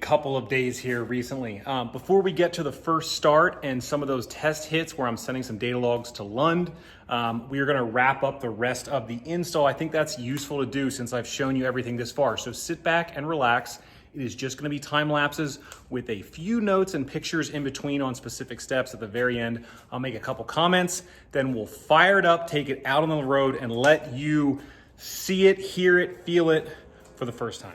couple of days here recently. Before we get to the first start and some of those test hits where I'm sending some data logs to Lund, we are gonna wrap up the rest of the install. I think that's useful to do since I've shown you everything this far. So sit back and relax. It is just gonna be time lapses with a few notes and pictures in between on specific steps. At the very end, I'll make a couple comments, then we'll fire it up, take it out on the road and let you see it, hear it, feel it for the first time.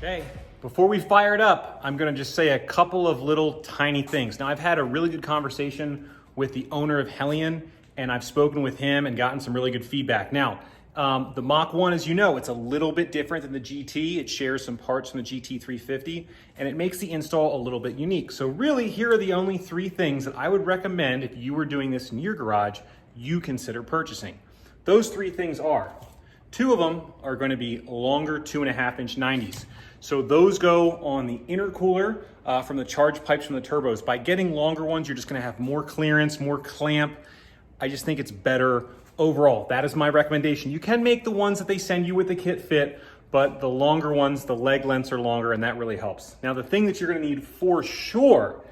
Okay, before we fire it up, I'm gonna just say a couple of little tiny things. Now, I've had a really good conversation with the owner of Hellion, and I've spoken with him and gotten some really good feedback. Now, the Mach 1, as you know, it's a little bit different than the GT. It shares some parts from the GT 350, and it makes the install a little bit unique. So really, here are the only three things that I would recommend if you were doing this in your garage, you consider purchasing. Those three things are, two of them are gonna be longer 2.5-inch 90s. So those go on the intercooler from the charge pipes from the turbos. By getting longer ones, you're just gonna have more clearance, more clamp. I just think it's better overall. That is my recommendation. You can make the ones that they send you with the kit fit, but the longer ones, the leg lengths are longer and that really helps. Now the thing that you're gonna need for sure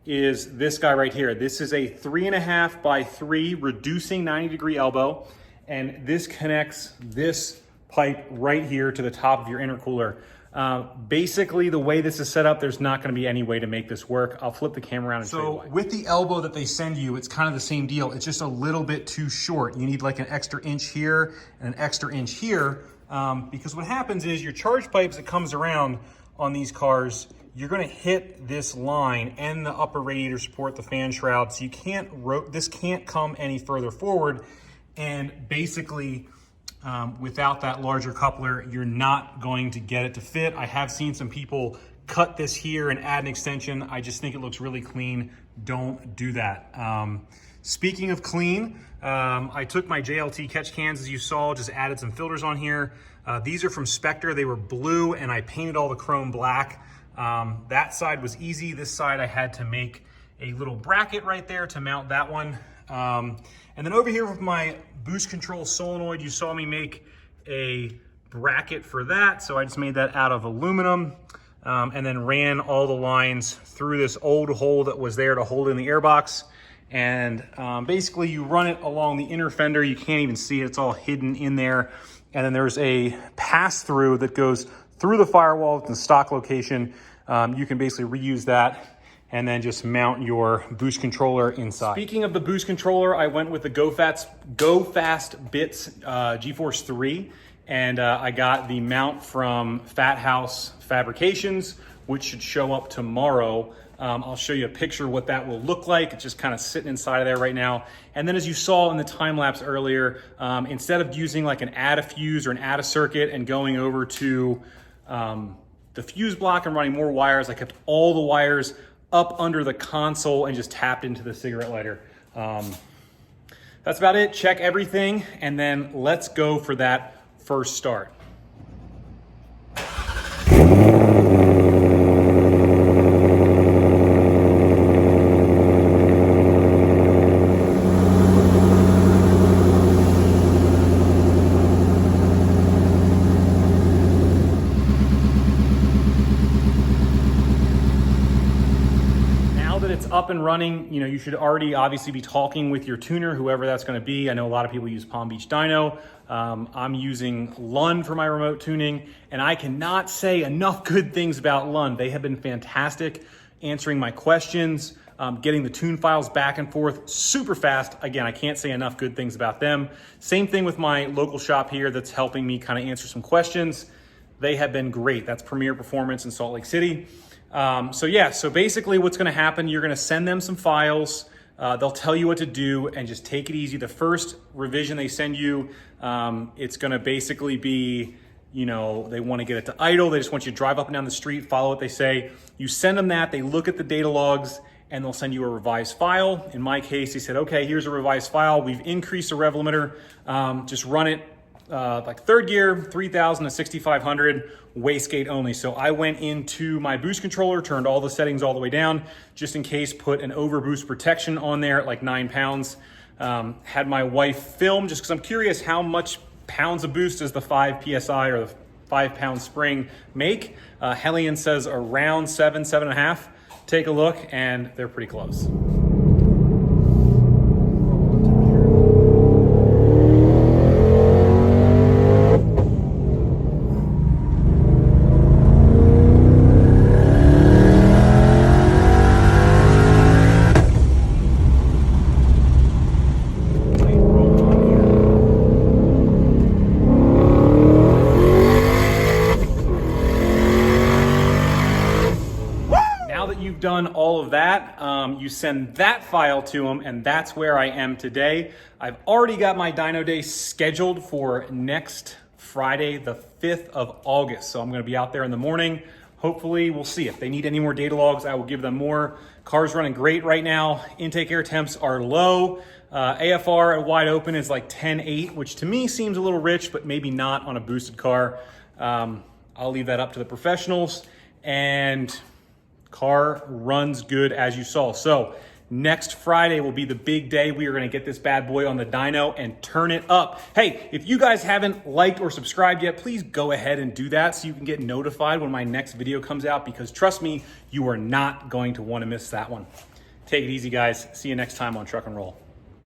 is this guy right here. This is a 3.5 by 3 reducing 90-degree elbow, and this connects this pipe right here to the top of your intercooler. Basically, the way this is set up, there's not gonna be any way to make this work. I'll flip the camera around and show you why. So with the elbow that they send you, it's kind of the same deal. It's just a little bit too short. You need like an extra inch here and an extra inch here, because what happens is your charge pipes that comes around on these cars, you're gonna hit this line and the upper radiator support, the fan shroud, so you can't, this can't come any further forward. And basically, without that larger coupler, you're not going to get it to fit. I have seen some people cut this here and add an extension. I just think it looks really clean. Don't do that. Speaking of clean, I took my JLT catch cans, as you saw, just added some filters on here. These are from Spectre. They were blue and I painted all the chrome black. That side was easy. This side I had to make a little bracket right there to mount that one. And then over here with my boost control solenoid, you saw me make a bracket for that. So I just made that out of aluminum and then ran all the lines through this old hole that was there to hold in the airbox. And basically you run it along the inner fender. You can't even see it, it's all hidden in there. And then there's a pass through that goes through the firewall at the stock location. You can basically reuse that and then just mount your boost controller inside. Speaking of the boost controller, I went with the Go Fast Bits GeForce 3, and I got the mount from Fat House Fabrications, which should show up tomorrow. I'll show you a picture of what that will look like. It's just kind of sitting inside of there right now. And then as you saw in the time lapse earlier, instead of using like an add a fuse or an add a circuit and going over to the fuse block and running more wires, I kept all the wires up under the console and just tapped into the cigarette lighter. That's about it. Check everything, and then let's go for that first start. Up and running, you should already obviously be talking with your tuner, whoever that's going to be. I know a lot of people use Palm Beach Dyno. I'm using Lund for my remote tuning, and I cannot say enough good things about Lund. They have been fantastic answering my questions, getting the tune files back and forth super fast. Again, I can't say enough good things about them. Same thing with my local shop here that's helping me kind of answer some questions. They have been great. That's Premier Performance in Salt Lake City. So basically what's going to happen, you're going to send them some files. They'll tell you what to do and just take it easy. The first revision they send you, it's going to basically be, they want to get it to idle. They just want you to drive up and down the street, follow what they say. You send them that, they look at the data logs, and they'll send you a revised file. In my case, they said, okay, here's a revised file. We've increased the rev limiter. Just run it like third gear, 3,000 to 6,500, wastegate only. So I went into my boost controller, turned all the settings all the way down, just in case, put an overboost protection on there at like 9 pounds. Had my wife film, just because I'm curious how much pounds of boost does the 5 PSI or the 5-pound spring make. Hellion says around 7.5. Take a look, and they're pretty close. Done all of that, you send that file to them, and that's where I am today. I've already got my dyno day scheduled for next Friday, the 5th of August. So I'm going to be out there in the morning. Hopefully, we'll see. If they need any more data logs, I will give them more. Car's running great right now. Intake air temps are low. AFR at wide open is like 10.8, which to me seems a little rich, but maybe not on a boosted car. I'll leave that up to the professionals. And car runs good, as you saw. So next Friday will be the big day. We are going to get this bad boy on the dyno and turn it up. Hey, if you guys haven't liked or subscribed yet, please go ahead and do that so you can get notified when my next video comes out, because trust me, you are not going to want to miss that one. Take it easy, guys. See you next time on Truck and Roll.